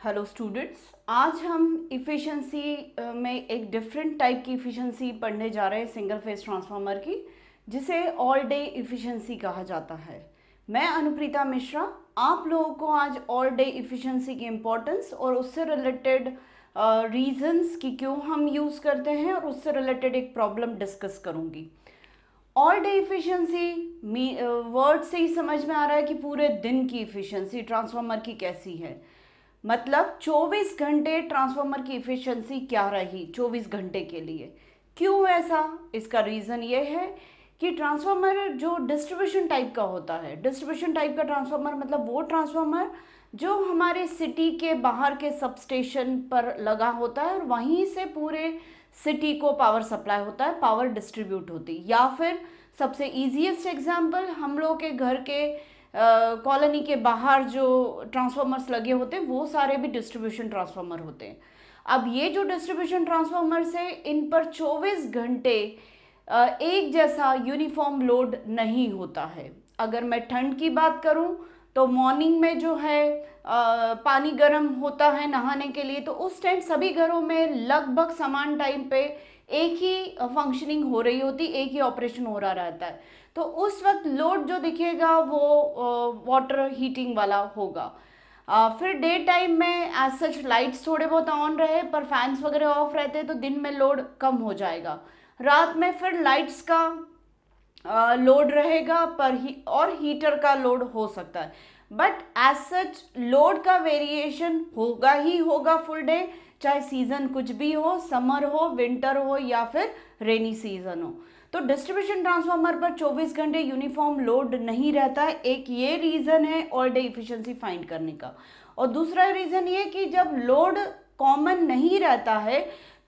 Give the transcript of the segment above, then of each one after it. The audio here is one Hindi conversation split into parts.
हेलो स्टूडेंट्स, आज हम इफ़िशेंसी में एक डिफरेंट टाइप की इफ़िशेंसी पढ़ने जा रहे हैं सिंगल फेज ट्रांसफार्मर की, जिसे ऑल डे इफ़िशेंसी कहा जाता है। मैं अनुप्रीता मिश्रा आप लोगों को आज ऑल डे इफ़िशेंसी की इम्पोर्टेंस और उससे रिलेटेड रीजंस कि क्यों हम यूज़ करते हैं और उससे रिलेटेड एक प्रॉब्लम डिस्कस करूँगी। ऑल डे इफ़िशेंसी वर्ड से ही समझ में आ रहा है कि पूरे दिन की इफ़िशेंसी ट्रांसफार्मर की कैसी है। मतलब 24 घंटे ट्रांसफार्मर की इफ़िशेंसी क्या रही 24 घंटे के लिए। क्यों ऐसा? इसका रीज़न ये है कि ट्रांसफार्मर जो डिस्ट्रीब्यूशन टाइप का होता है, डिस्ट्रीब्यूशन टाइप का ट्रांसफार्मर मतलब वो ट्रांसफार्मर जो हमारे सिटी के बाहर के सबस्टेशन पर लगा होता है और वहीं से पूरे सिटी को पावर सप्लाई होता है, पावर डिस्ट्रीब्यूट होती। या फिर सबसे ईजीएस्ट एग्जांपल, हम लोग के घर के कॉलोनी के बाहर जो ट्रांसफार्मर्स लगे होते हैं वो सारे भी डिस्ट्रीब्यूशन ट्रांसफार्मर होते हैं। अब ये जो डिस्ट्रीब्यूशन ट्रांसफार्मर्स है, इन पर 24 घंटे एक जैसा यूनिफॉर्म लोड नहीं होता है। अगर मैं ठंड की बात करूं तो मॉर्निंग में जो है पानी गर्म होता है नहाने के लिए, तो उस टाइम सभी घरों में लगभग समान टाइम पे एक ही फंक्शनिंग हो रही होती, एक ही ऑपरेशन हो रहा रहता है। तो उस वक्त लोड जो दिखेगा वो वाटर हीटिंग वाला होगा। फिर डे टाइम में एज सच लाइट्स थोड़े बहुत ऑन रहे पर फैंस वगैरह ऑफ रहते हैं तो दिन में लोड कम हो जाएगा। रात में फिर लाइट्स का लोड रहेगा पर और हीटर का लोड हो सकता है, बट एज सच लोड का वेरिएशन होगा ही होगा फुल डे, चाहे सीजन कुछ भी हो, समर हो, विंटर हो या फिर रेनी सीजन हो। तो डिस्ट्रीब्यूशन ट्रांसफार्मर पर 24 घंटे यूनिफॉर्म लोड नहीं रहता है। एक ये रीज़न है ऑल डे इफिशिएंसी फाइंड करने का। और दूसरा रीज़न ये कि जब लोड कॉमन नहीं रहता है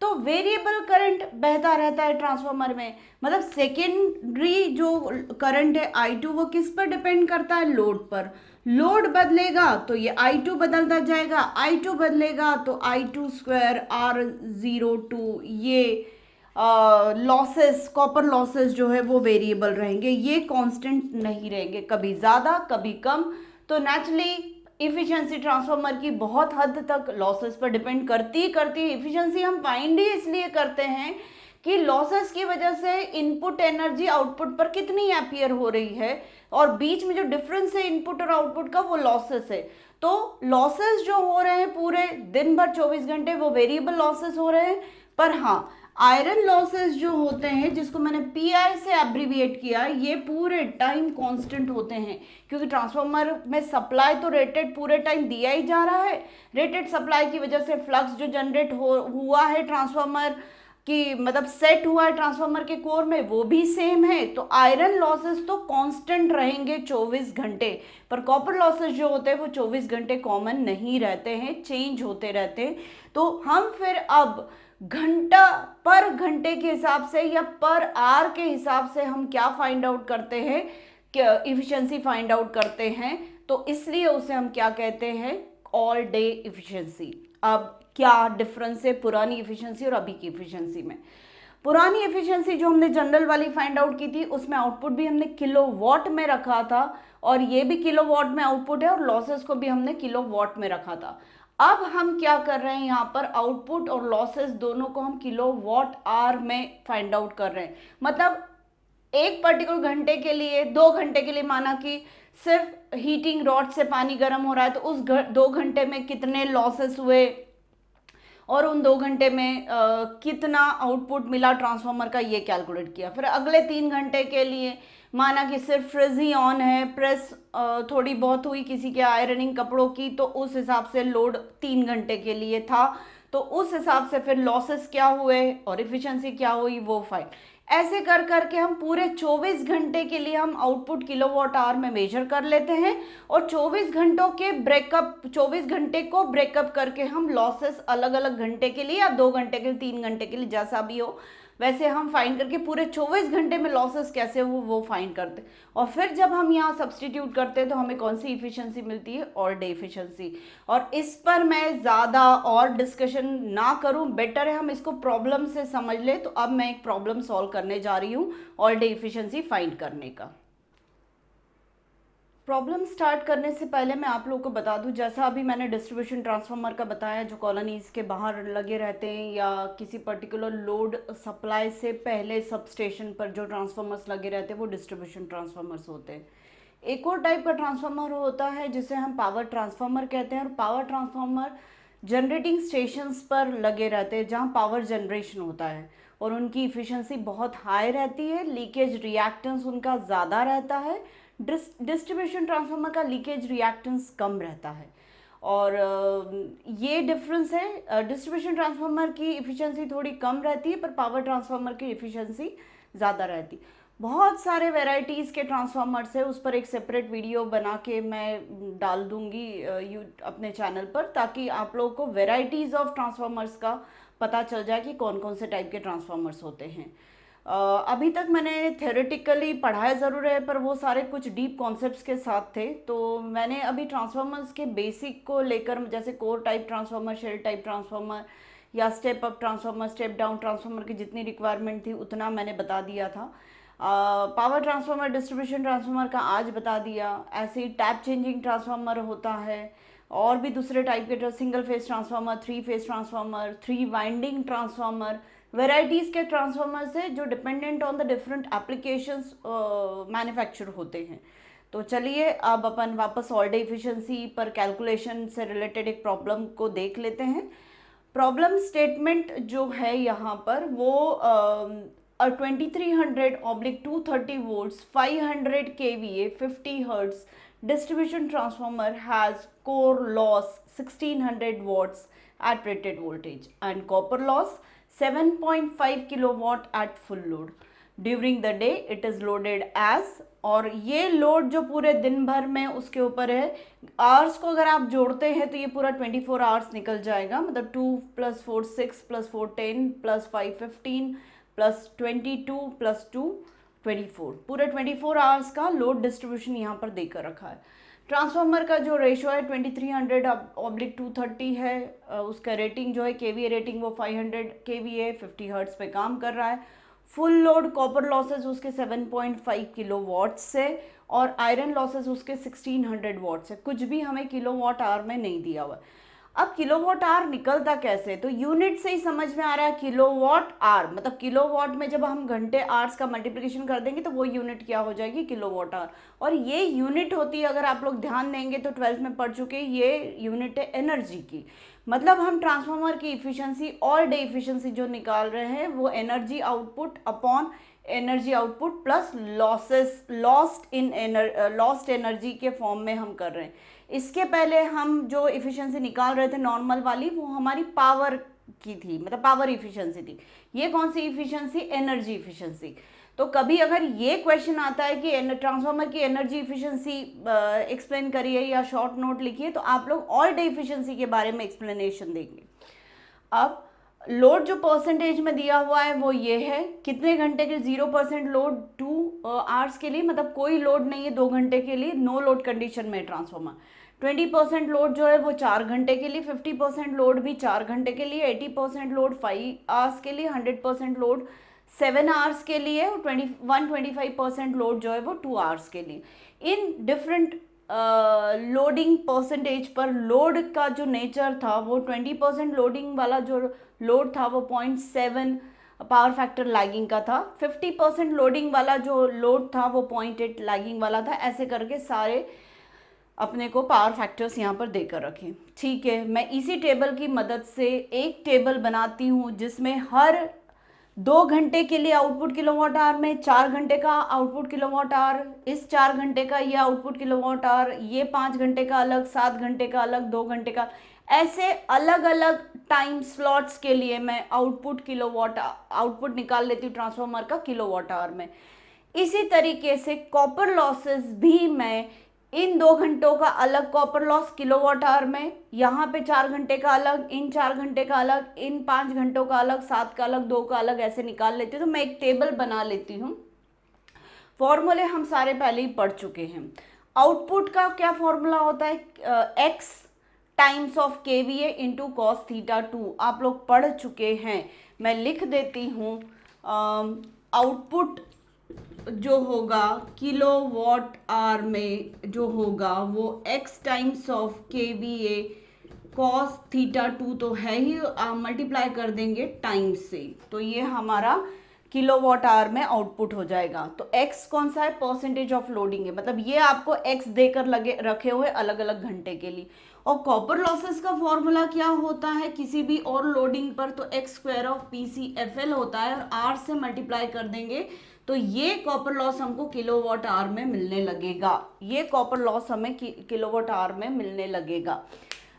तो वेरिएबल करंट बहता रहता है ट्रांसफार्मर में। मतलब सेकेंडरी जो करंट है I2 वो किस पर डिपेंड करता है? लोड पर। लोड बदलेगा तो ये I2 बदलता जाएगा, I2 बदलेगा तो I2 स्क्वायर R02, ये लॉसेस, कॉपर लॉसेस जो है वो वेरिएबल रहेंगे, ये कांस्टेंट नहीं रहेंगे, कभी ज़्यादा कभी कम। तो नेचुरली इफिशिएंसी ट्रांसफार्मर की बहुत हद तक लॉसेस पर डिपेंड करती करती इफिशिएंसी हम फाइंड ही इसलिए करते हैं कि लॉसेस की वजह से इनपुट एनर्जी आउटपुट पर कितनी एम्पियर हो रही है और बीच में जो डिफरेंस है इनपुट और आउटपुट का वो लॉसेस है। तो लॉसेस जो हो रहे हैं पूरे दिन भर 24 घंटे वो वेरिएबल लॉसेस हो रहे हैं। पर हाँ, आयरन लॉसेस जो होते हैं जिसको मैंने पीआई से एब्रीविएट किया, ये पूरे टाइम कांस्टेंट होते हैं क्योंकि ट्रांसफार्मर में सप्लाई तो रेटेड पूरे टाइम दिया ही जा रहा है। रेटेड सप्लाई की वजह से फ्लक्स जो जनरेट हुआ है ट्रांसफार्मर कि मतलब सेट हुआ है ट्रांसफार्मर के कोर में वो भी सेम है। तो आयरन लॉसेस तो कांस्टेंट रहेंगे 24 घंटे, पर कॉपर लॉसेस जो होते हैं वो 24 घंटे कॉमन नहीं रहते हैं, चेंज होते रहते हैं। तो हम फिर अब घंटा पर घंटे के हिसाब से या पर आवर के हिसाब से हम क्या फाइंड आउट करते हैं, इफिशिएंसी फाइंड आउट करते हैं। तो इसलिए उसे हम क्या कहते हैं? All day efficiency. अब क्या डिफरेंस है पुरानी इफिशिएंसी और अभी की इफिशिएंसी में? पुरानी एफिशिएंसी जो हमने जनरल वाली फाइंड आउट की थी उसमें आउटपुट भी हमने किलोवाट में रखा था और ये भी किलोवाट में आउटपुट है और लॉसेस को भी हमने किलोवाट में रखा था। अब हम क्या कर रहे हैं, यहाँ पर आउटपुट और लॉसेस दोनों को हम किलोवाट आवर में फाइंड आउट कर रहे हैं। मतलब एक पर्टिकुलर घंटे के लिए, 2 घंटे के लिए माना कि सिर्फ हीटिंग रॉड से पानी गर्म हो रहा है तो उस 2 घंटे में कितने लॉसेस हुए और उन 2 घंटे में कितना आउटपुट मिला ट्रांसफार्मर का, ये कैलकुलेट किया। फिर अगले 3 घंटे के लिए माना कि सिर्फ फ्रिज ही ऑन है, प्रेस थोड़ी बहुत हुई किसी के आयरनिंग कपड़ों की, तो उस हिसाब से लोड 3 घंटे के लिए था, तो उस हिसाब से फिर लॉसेस क्या हुए और इफिशिएंसी क्या हुई वो फाइंड। ऐसे कर करके हम पूरे 24 घंटे के लिए हम आउटपुट किलोवाट आवर में मेजर कर लेते हैं और 24 घंटों के ब्रेकअप, 24 घंटे को ब्रेकअप करके हम लॉसेस अलग अलग घंटे के लिए या 2 घंटे के लिए, 3 घंटे के लिए, जैसा भी हो वैसे हम फाइंड करके पूरे 24 घंटे में लॉसेस कैसे हो वो फाइंड करते हैं। और फिर जब हम यहाँ सब्सटीट्यूट करते हैं तो हमें कौन सी इफिशिएंसी मिलती है? All day efficiency. और इस पर मैं ज़्यादा और डिस्कशन ना करूँ, बेटर है हम इसको प्रॉब्लम से समझ ले। तो अब मैं एक प्रॉब्लम सॉल्व करने जा रही हूँ ऑल डे इफिशिएंसी फाइंड करने का। प्रॉब्लम स्टार्ट करने से पहले मैं आप लोगों को बता दूं, जैसा अभी मैंने डिस्ट्रीब्यूशन ट्रांसफार्मर का बताया जो कॉलोनीज़ के बाहर लगे रहते हैं या किसी पर्टिकुलर लोड सप्लाई से पहले सब स्टेशन पर जो ट्रांसफार्मर्स लगे रहते हैं वो डिस्ट्रीब्यूशन ट्रांसफार्मर्स होते हैं। एक और टाइप का ट्रांसफार्मर होता है जिसे हम पावर ट्रांसफार्मर कहते हैं, और पावर ट्रांसफार्मर जनरेटिंग स्टेशंस पर लगे रहते हैं जहाँ पावर जनरेशन होता है और उनकी इफ़िशेंसी बहुत हाई रहती है, लीकेज रिएक्टेंस उनका ज़्यादा रहता है। डिस्ट्रीब्यूशन ट्रांसफार्मर का लीकेज रिएक्टेंस कम रहता है। और ये डिफरेंस है, डिस्ट्रीब्यूशन ट्रांसफार्मर की इफ़िशेंसी थोड़ी कम रहती है पर पावर ट्रांसफार्मर की इफ़िशेंसी ज़्यादा रहती है। बहुत सारे वेराइटीज़ के ट्रांसफार्मर्स है, उस पर एक सेपरेट वीडियो बना के मैं डाल दूंगी अपने चैनल पर, ताकि आप लोगों को वेराइटीज़ ऑफ ट्रांसफार्मर्स का पता चल जाए कि कौन कौन से टाइप के ट्रांसफार्मर्स होते हैं। अभी तक मैंने थ्योरेटिकली पढ़ाया ज़रूर है पर वो सारे कुछ डीप कॉन्सेप्ट्स के साथ थे, तो मैंने अभी ट्रांसफार्मर्स के बेसिक को लेकर, जैसे core type transformer, shell type transformer या step up transformer, step down transformer की जितनी रिक्वायरमेंट थी उतना मैंने बता दिया था। पावर ट्रांसफार्मर, डिस्ट्रीब्यूशन ट्रांसफार्मर का आज बता दिया। ऐसे ही टैप चेंजिंग ट्रांसफार्मर होता है और भी दूसरे टाइप के, single phase transformer, three phase transformer, three winding transformer, varieties के ट्रांसफार्मर्स है जो dependent on the different applications manufacture होते हैं। तो चलिए अब अपन वापस ऑल डे इफिशिएंसी पर कैलकुलेशन से रिलेटेड एक प्रॉब्लम को देख लेते हैं। प्रॉब्लम स्टेटमेंट जो है यहाँ पर वो 2300/230 volts 500 kVA 50 hertz distribution transformer has core loss 1600 watts at rated voltage and copper loss 7.5 kilowatt at full load. During the day it is loaded as, और ये लोड जो पूरे दिन भर में उसके ऊपर है, आवर्स को अगर आप जोड़ते हैं तो ये पूरा 24 आवर्स निकल जाएगा। मतलब 2 + 4 6 + 4 10 + 5 15 + 22 + 2 24, पूरे 24 आवर्स का लोड डिस्ट्रीब्यूशन यहाँ पर देकर रखा है। ट्रांसफार्मर का जो रेशो है 2300/230 है, उसका रेटिंग जो है केवीए रेटिंग वो 500 केवीए 50 हर्ट्ज पे काम कर रहा है। फुल लोड कॉपर लॉसेस उसके 7.5 किलोवाट से और आयरन लॉसेस उसके 1600 वाट से, कुछ भी हमें किलोवाट आवर में नहीं दिया हुआ। अब किलोवाट आवर निकलता कैसे, तो यूनिट से ही समझ में आ रहा है। किलोवाट आवर मतलब किलोवाट में जब हम घंटे आवर्स का मल्टीप्लिकेशन कर देंगे तो वो यूनिट क्या हो जाएगी, किलोवाट आवर। और ये यूनिट होती है, अगर आप लोग ध्यान देंगे तो 12th में पढ़ चुके, ये यूनिट है एनर्जी की। मतलब हम ट्रांसफार्मर की इफिशिएंसी, ऑल डे इफिशिएंसी जो निकाल रहे हैं वो energy output upon energy output plus losses, lost energy के फॉर्म में हम कर रहे हैं। इसके पहले हम जो इफिशिएंसी निकाल रहे थे नॉर्मल वाली, वो हमारी पावर की थी, मतलब पावर इफिशिएंसी थी। ये कौन सी इफिशिएंसी, एनर्जी इफिशिएंसी। तो कभी अगर ये क्वेश्चन आता है कि ट्रांसफार्मर की एनर्जी इफिशिएंसी एक्सप्लेन करिए या शॉर्ट नोट लिखिए, तो आप लोग ऑल डे इफिशिएंसी के बारे में एक्सप्लेनेशन देंगे। अब लोड जो परसेंटेज में दिया हुआ है वो ये है, कितने घंटे के, 0% लोड 2 आवर्स के लिए, मतलब कोई लोड नहीं है 2 घंटे के लिए, नो लोड कंडीशन में ट्रांसफार्मर। 20% लोड जो है वो 4 घंटे के लिए, 50% लोड भी 4 घंटे के लिए, 80% लोड 5 आवर्स के लिए, 100% लोड 7 आवर्स के लिए, और 125% लोड जो है वो 2 आवर्स के लिए। इन डिफरेंट लोडिंग परसेंटेज पर लोड का जो नेचर था वो 20% लोडिंग वाला जो लोड था वो 0.7 पावर फैक्टर लैगिंग का था, 50% लोडिंग वाला जो लोड था वो 0.8 लैगिंग वाला था। ऐसे करके सारे अपने को पावर फैक्टर्स यहाँ पर देकर रखें। ठीक है, मैं इसी टेबल की मदद से एक टेबल बनाती हूँ जिसमें हर 2 घंटे के लिए आउटपुट किलोवाट आवर में 4 घंटे का आउटपुट किलोवाट आवर, इस 4 घंटे का ये आउटपुट किलोवाट आवर, ये 5 घंटे का अलग, 7 घंटे का अलग, 2 घंटे का, ऐसे अलग अलग टाइम स्लॉट्स के लिए मैं आउटपुट निकाल लेती हूँ ट्रांसफार्मर का किलोवाट आवर में। इसी तरीके से कॉपर लॉसेस भी मैं इन 2 घंटों का अलग कॉपर लॉस किलोवाट आवर में, यहाँ पे 4 घंटे का अलग, इन 4 घंटे का अलग, इन 5 घंटों का अलग, 7 का अलग, 2 का अलग, ऐसे निकाल लेती हूँ। तो मैं एक टेबल बना लेती हूँ। फॉर्मूले हम सारे पहले ही पढ़ चुके हैं। आउटपुट का क्या फॉर्मूला होता है, x times of KVA into cos theta 2, आप लोग पढ़ चुके हैं। मैं लिख देती हूँ आउटपुट जो होगा किलो वॉट आवर में जो होगा वो x times of KVA cos theta 2 तो है ही, मल्टीप्लाई कर देंगे टाइम्स से, तो ये हमारा किलो वॉट आवर में आउटपुट हो जाएगा। तो x कौन सा है, परसेंटेज ऑफ लोडिंग है, मतलब ये आपको x देकर लगे रखे हुए अलग अलग घंटे के लिए। और कॉपर लॉसेस का फॉर्मूला क्या होता है किसी भी और लोडिंग पर, तो एक्स स्क्वायर ऑफ PCFL होता है, और आर से मल्टीप्लाई कर देंगे तो ये कॉपर लॉस हमको किलोवाट आवर में मिलने लगेगा, ये कॉपर लॉस हमें किलोवाट आवर में मिलने लगेगा।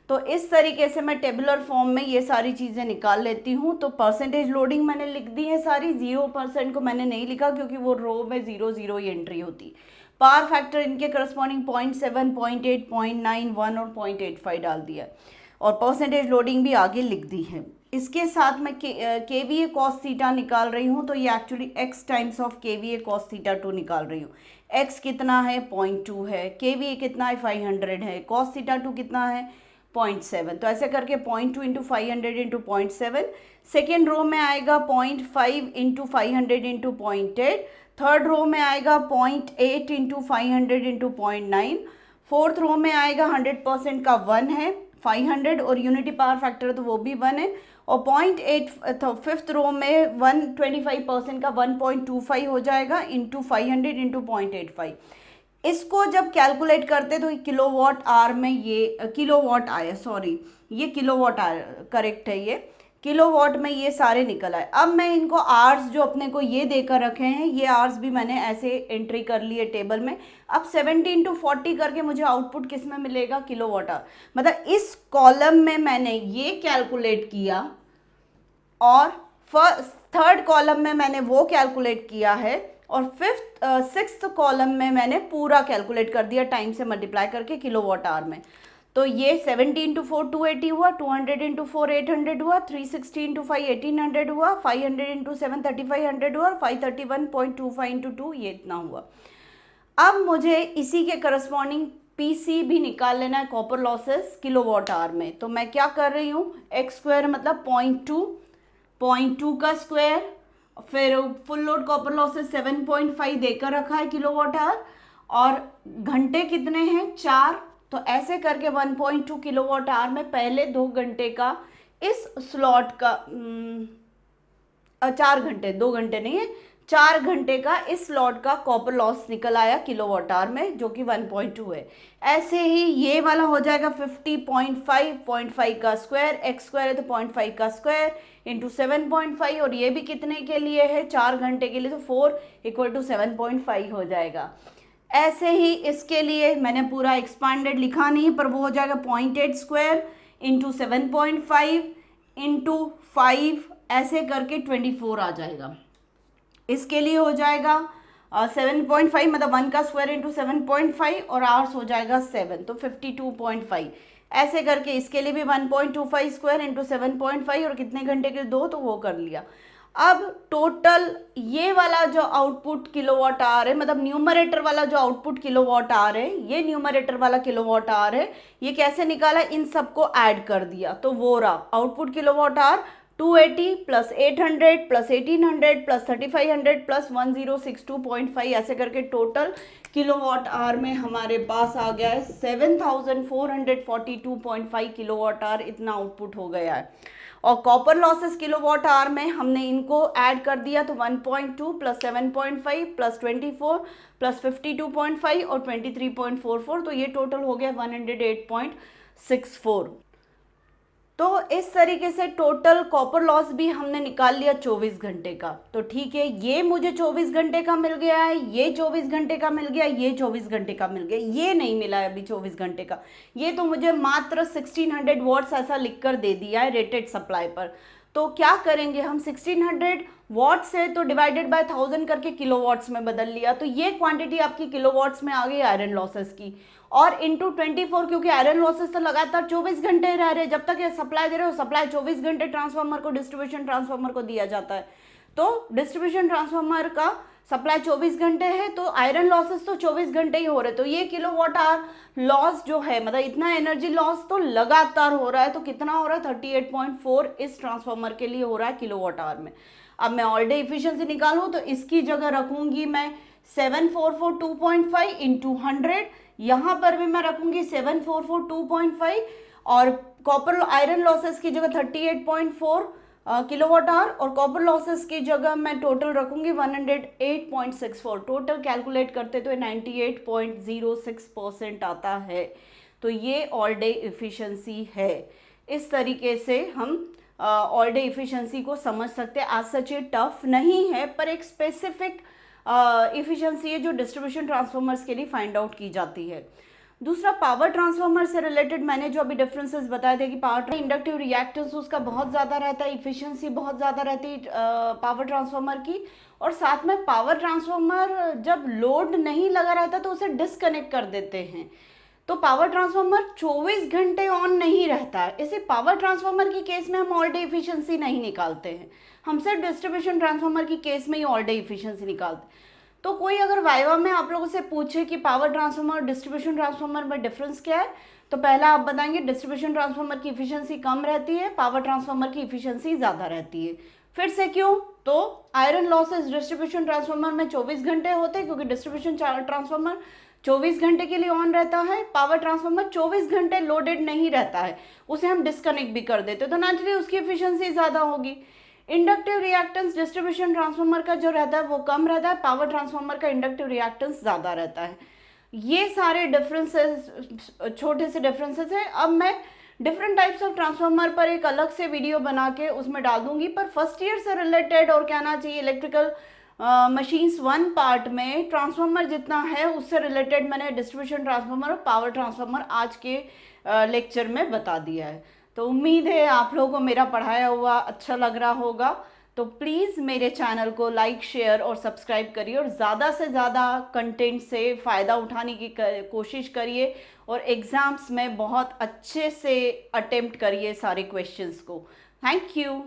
तो इस तरीके से मैं टेबुलर फॉर्म में ये सारी चीज़ें निकाल लेती हूँ। तो परसेंटेज लोडिंग मैंने लिख दी है सारी, 0% को मैंने नहीं लिखा क्योंकि वो रो में 0 ही एंट्री होती। पावर फैक्टर इनके करस्पॉन्डिंग 0.7, 0.8, 0.91 और 0.85 डाल दिया, और परसेंटेज लोडिंग भी आगे लिख दी है। इसके साथ मैं KVA cos थीटा निकाल रही हूँ, तो ये actually x times of KVA cos theta 2 निकाल रही हूँ। x कितना है, 0.2 है, KVA कितना है, 500 है, cos थीटा 2 कितना है, 0.7, तो ऐसे करके 0.2 इंटू 500 इंटू 0.7, सेकेंड रो में आएगा 0.5 इंटू 500 इंटू 0.8, थर्ड रो में आएगा 0.8 इंटू 500 इंटू 0.9, फोर्थ रो में आएगा 100% का 1 है 500, और यूनिटी पावर फैक्टर तो वो भी 1 है, और 0.8 फिफ्थ रो में 125% का 1.25 हो जाएगा इंटू 500 इंटू 0.85। इसको जब कैलकुलेट करते तो किलोवाट आवर में ये किलोवाट आया, सॉरी ये किलोवाट आवर करेक्ट है, ये किलोवाट में ये सारे निकल आए। अब मैं इनको आवर्स जो अपने को ये देकर रखे हैं, ये आवर्स भी मैंने ऐसे एंट्री कर लिए टेबल में। अब 70 × 40 करके मुझे आउटपुट किस में मिलेगा, किलोवाट आवर, मतलब इस कॉलम में मैंने ये कैलकुलेट किया, और थर्ड कॉलम में मैंने वो कैलकुलेट किया है, और सिक्स्थ कॉलम में मैंने पूरा कैलकुलेट कर दिया टाइम से मल्टीप्लाई करके किलोवाट आवर में। तो ये 70 × 4 280 हुआ, 200 × 4 800 हुआ, 360 × 5 1800 हुआ, 500 × 7 3500 हुआ, और 531.25 × 2 ये इतना हुआ। अब मुझे इसी के करस्पॉन्डिंग PC भी निकाल लेना है, कॉपर लॉसेस किलोवाट आवर में। तो मैं क्या कर रही हूँ, एक्स स्क्वायर मतलब 0.2 का स्क्वायर, फिर फुल लोड कॉपर लॉसेस 7.5 देकर रखा है किलोवाट आवर, और घंटे कितने हैं, 4, तो ऐसे करके 1.2 किलोवाट आवर में पहले 2 घंटे का इस स्लॉट का 4 घंटे, 2 घंटे नहीं है, 4 घंटे का इस स्लॉट का कॉपर लॉस निकल आया किलोवाट आवर में, जो कि 1.2 है। ऐसे ही ये वाला हो जाएगा 50.5, 0.5 का स्क्वायर, एक्स स्क्वायर है तो 0.5 का स्क्वायर इंटू 7.5, और ये भी कितने के लिए है, 4 घंटे के लिए, तो 4 = 7.5 हो जाएगा। ऐसे ही इसके लिए मैंने पूरा एक्सपांडेड लिखा नहीं, पर वो हो जाएगा 0.8 स्क्वायर इंटू 7.5 इंटू 5, ऐसे करके 24 आ जाएगा। इसके लिए हो जाएगा 7.5 मतलब 1 का स्क्वायर इंटू 7.5, और आवर्स हो जाएगा 7, तो 52.5, ऐसे करके इसके लिए भी 1.25 स्क्वायर इंटू 7.5, और कितने घंटे के 2, तो वो कर लिया। अब टोटल ये वाला जो आउटपुट किलोवाट आवर है, मतलब न्यूमरेटर वाला जो आउटपुट किलोवाट आवर है, ये न्यूमरेटर वाला किलोवाट आवर है, ये कैसे निकाला, इन सबको ऐड कर दिया, तो वो रहा output kilowatt hour 280 plus 800 plus 1800 plus 3500 plus 1062.5, ऐसे करके टोटल किलोवाट आवर में हमारे पास आ गया है 7442.5 किलोवाट आवर, इतना आउटपुट हो गया है। और कॉपर लॉसेस किलोवाट आवर में हमने इनको ऐड कर दिया, तो 1.2 प्लस 7.5 प्लस 24 प्लस 52.5 और 23.44, तो ये टोटल हो गया 108.64। तो इस तरीके से टोटल कॉपर लॉस भी हमने निकाल लिया 24 घंटे का। तो ठीक है, ये मुझे 24 घंटे का मिल गया है, ये 24 घंटे का मिल गया, ये 24 घंटे का मिल गया, ये नहीं मिला है अभी 24 घंटे का, ये तो मुझे मात्र 1600 वॉट्स ऐसा लिखकर दे दिया है रेटेड सप्लाई पर। तो क्या करेंगे हम, 1600 वॉट से तो डिवाइडेड बाय 1000 करके किलोवाट्स में बदल लिया, तो ये क्वांटिटी आपकी किलोवाट्स में आ गई आयरन लॉसेस की, और इंटू 24, क्योंकि आयरन लॉसेस तो लगातार 24 घंटे रह रहे, जब तक ये सप्लाई दे रहे हो, सप्लाई 24 घंटे ट्रांसफार्मर को, डिस्ट्रीब्यूशन ट्रांसफार्मर को दिया जाता है, तो डिस्ट्रीब्यूशन ट्रांसफार्मर का सप्लाई 24 घंटे है, तो आयरन लॉसेस तो 24 घंटे ही हो रहे, तो ये किलोवाट आवर लॉस जो है, मतलब इतना एनर्जी लॉस तो लगातार हो रहा है, तो कितना हो रहा है 38.4 इस ट्रांसफार्मर के लिए हो रहा है किलोवाट आवर में। अब मैं ऑल डे इफिशियंसी निकालूँ तो इसकी जगह रखूंगी मैं 7442.5 इंटू 100, यहाँ पर भी मैं रखूंगी 7442.5 और कॉपर आयरन लॉसेस की जगह 38.4 किलोवाट आवर और कॉपर लॉसेस की जगह मैं टोटल रखूंगी 108.64। टोटल कैलकुलेट करते तो 98.06% आता है। तो ये ऑल डे इफिशियंसी है। इस तरीके से हम ऑल डे इफिशियंसी को समझ सकते हैं। आज सच ये टफ नहीं है, पर एक स्पेसिफिक इफिशियंसी है जो डिस्ट्रीब्यूशन ट्रांसफार्मर्स के लिए फाइंड आउट की जाती है। दूसरा, पावर ट्रांसफार्मर से रिलेटेड मैंने जो अभी डिफरेंसेस बताए थे कि पावर इंडक्टिव रिएक्टेंस उसका बहुत ज़्यादा रहता है, इफिशियंसी बहुत ज़्यादा रहती है पावर ट्रांसफार्मर की, और साथ में पावर ट्रांसफार्मर जब लोड नहीं लगा रहता तो उसे डिस्कनेक्ट कर देते हैं। तो पावर ट्रांसफार्मर 24 घंटे ऑन नहीं रहता है। इसे पावर ट्रांसफार्मर की केस में हम ऑल डे इफिशियंसी नहीं निकालते हैं, हम सिर्फ डिस्ट्रीब्यूशन ट्रांसफार्मर की केस में ही ऑल डे इफिशियंसी निकालते हैं। तो कोई अगर वाइवा में आप लोगों से पूछे कि पावर ट्रांसफार्मर और डिस्ट्रीब्यूशन ट्रांसफार्मर में डिफरेंस क्या है, तो पहला आप बताएंगे डिस्ट्रीब्यूशन ट्रांसफार्मर की इफिशियंसी कम रहती है, पावर ट्रांसफार्मर की इफिशियंसी ज़्यादा रहती है। फिर से क्यों? तो आयरन लॉसेस डिस्ट्रीब्यूशन ट्रांसफार्मर में 24 घंटे होते हैं क्योंकि डिस्ट्रीब्यूशन ट्रांसफार्मर 24 घंटे के लिए ऑन रहता है, पावर ट्रांसफार्मर 24 घंटे लोडेड नहीं रहता है, उसे हम डिस्कनेक्ट भी कर देते, तो नेचुरली उसकी एफिशिएंसी ज़्यादा होगी। इंडक्टिव रिएक्टेंस डिस्ट्रीब्यूशन ट्रांसफार्मर का जो रहता है वो कम रहता है, पावर ट्रांसफार्मर का इंडक्टिव रिएक्टेंस ज़्यादा रहता है। ये सारे डिफरेंसेस, छोटे से डिफरेंसेस हैं। अब मैं डिफरेंट टाइप्स ऑफ ट्रांसफार्मर पर एक अलग से वीडियो बना के उसमें डाल दूंगी, पर फर्स्ट ईयर से रिलेटेड और कहना चाहिए इलेक्ट्रिकल मशीन्स 1 पार्ट में ट्रांसफार्मर जितना है उससे रिलेटेड मैंने डिस्ट्रीब्यूशन ट्रांसफार्मर और पावर ट्रांसफार्मर आज के लेक्चर में बता दिया है। तो उम्मीद है आप लोगों को मेरा पढ़ाया हुआ अच्छा लग रहा होगा। तो प्लीज़ मेरे चैनल को लाइक, शेयर और सब्सक्राइब करिए और ज़्यादा से ज़्यादा कंटेंट से फ़ायदा उठाने की कोशिश करिए और एग्ज़ाम्स में बहुत अच्छे से अटेम्प्ट करिए सारे क्वेश्चंस को। Thank you.